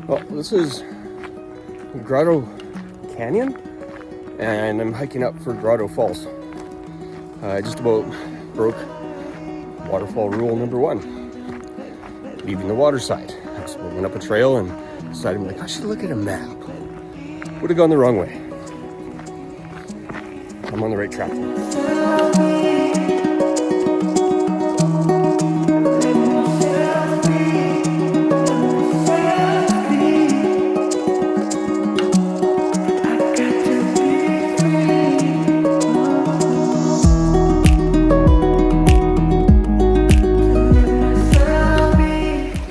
Well, this is Grotto Canyon, and I'm hiking up for Grotto Falls. I just about broke waterfall rule number 1, leaving the water side. I was moving up a trail and decided, like, I should look at a map. Would have gone the wrong way. I'm on the right track.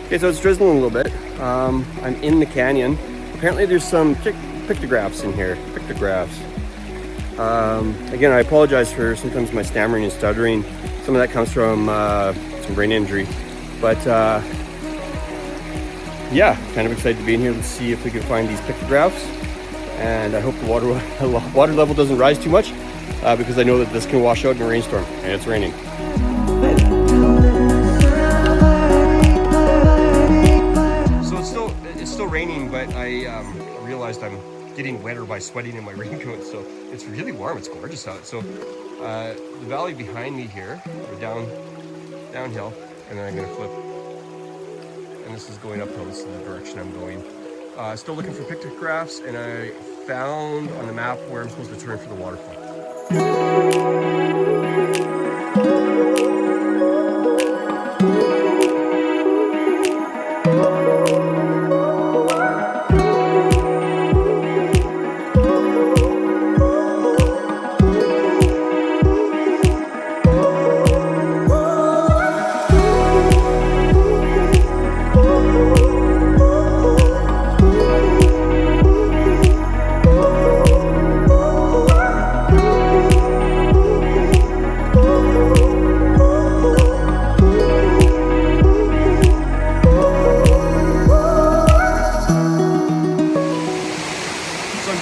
Okay, so it's drizzling a little bit. I'm in the canyon. Apparently there's some pictographs in here. Again, I apologize for sometimes my stammering and stuttering. Some of that comes from some brain injury. But yeah, kind of excited to be in here. Let's see if we can find these pictographs. And I hope the water level doesn't rise too much because I know that this can wash out in a rainstorm, and it's raining. It's still raining, but I realized I'm getting wetter by sweating in my raincoat, so it's really warm. It's gorgeous out. So the valley behind me here, we're downhill, and then I'm gonna flip, and this is going uphill. This is the direction I'm going. Still looking for pictographs, and I found on the map where I'm supposed to turn for the waterfall.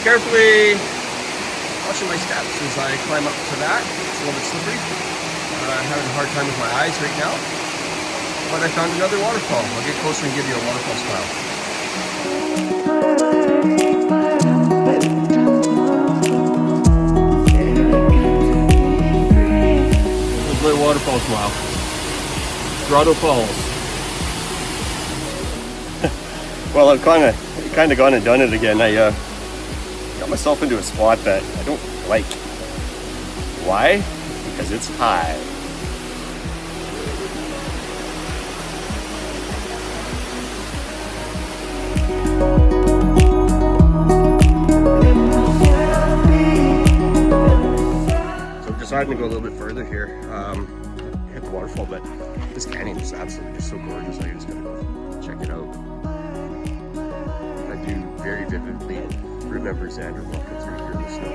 Carefully watching my steps as I climb up to that. It's a little bit slippery. I'm having a hard time with my eyes right now. But I found another waterfall. I'll get closer and give you a waterfall style. There's my waterfall smile. Grotto Falls. Well, I've kind of gone and done it again. I got myself into a spot that I don't like. Why? Because it's high. So I'm deciding to go a little bit further here, hit the waterfall, but this canyon is absolutely just so gorgeous. I just gotta go check it out. I do very vividly remember Xander walking through here in the snow.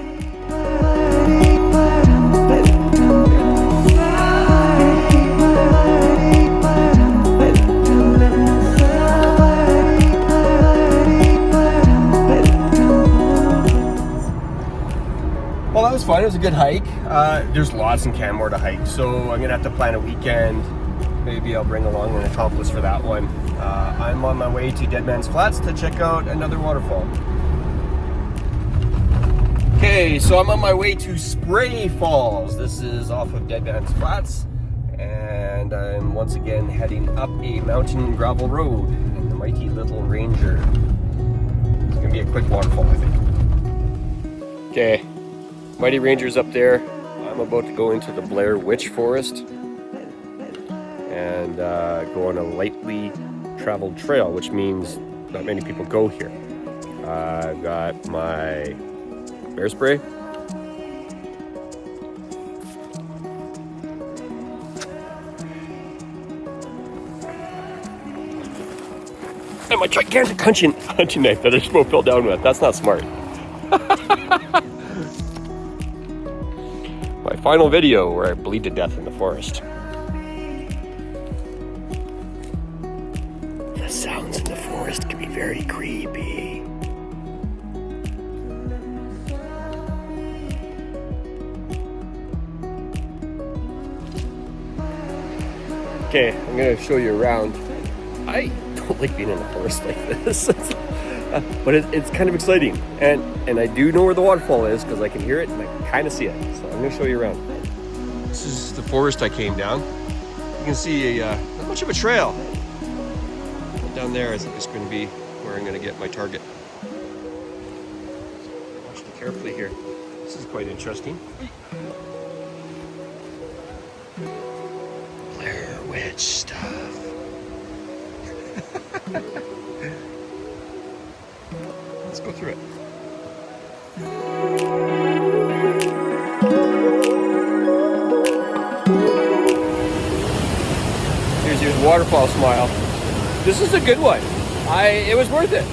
Well, that was fun. It was a good hike. There's lots in Canmore to hike, so I'm gonna have to plan a weekend. Maybe I'll bring along an accomplice for that one. I'm on my way to Dead Man's Flats to check out another waterfall. Okay, so I'm on my way to Spray Falls. This is off of Dead Man's Flats, and I'm once again heading up a mountain gravel road in the mighty Little Ranger. It's gonna be a quick waterfall, I think. Okay, mighty Ranger's up there. I'm about to go into the Blair Witch Forest and go on a lightly traveled trail, which means not many people go here. I've got my bear spray. And my gigantic hunting knife that I just about fell down with. That's not smart. My final video where I bleed to death in the forest. The sounds in the forest can be very creepy. Okay, I'm gonna show you around. I don't like being in a forest like this. But it's kind of exciting. And I do know where the waterfall is because I can hear it and I kind of see it. So I'm going to show you around. This is the forest I came down. You can see not much of a trail. But down there I think is going to be where I'm going to get my target. Watch me carefully here. This is quite interesting. Blair Witch stuff. Let's go through it. Here's your waterfall smile. This is a good one. It was worth it.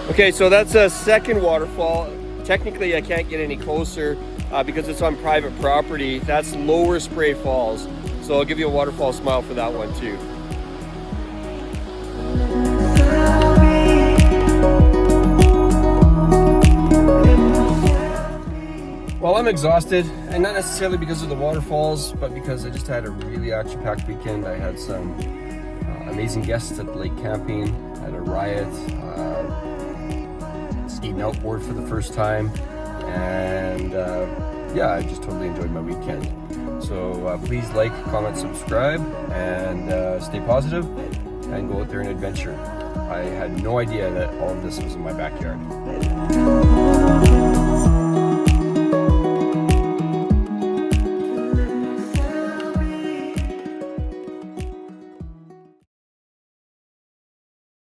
Okay, so that's a second waterfall. Technically, I can't get any closer because it's on private property. That's Lower Spray Falls. So I'll give you a waterfall smile for that one too. Well, I'm exhausted, and not necessarily because of the waterfalls, but because I just had a really action-packed weekend. I had some amazing guests at lake camping, had a riot, skating outboard for the first time, and yeah, I just totally enjoyed my weekend. So please like, comment, subscribe, and stay positive, and go out there and adventure. I had no idea that all of this was in my backyard.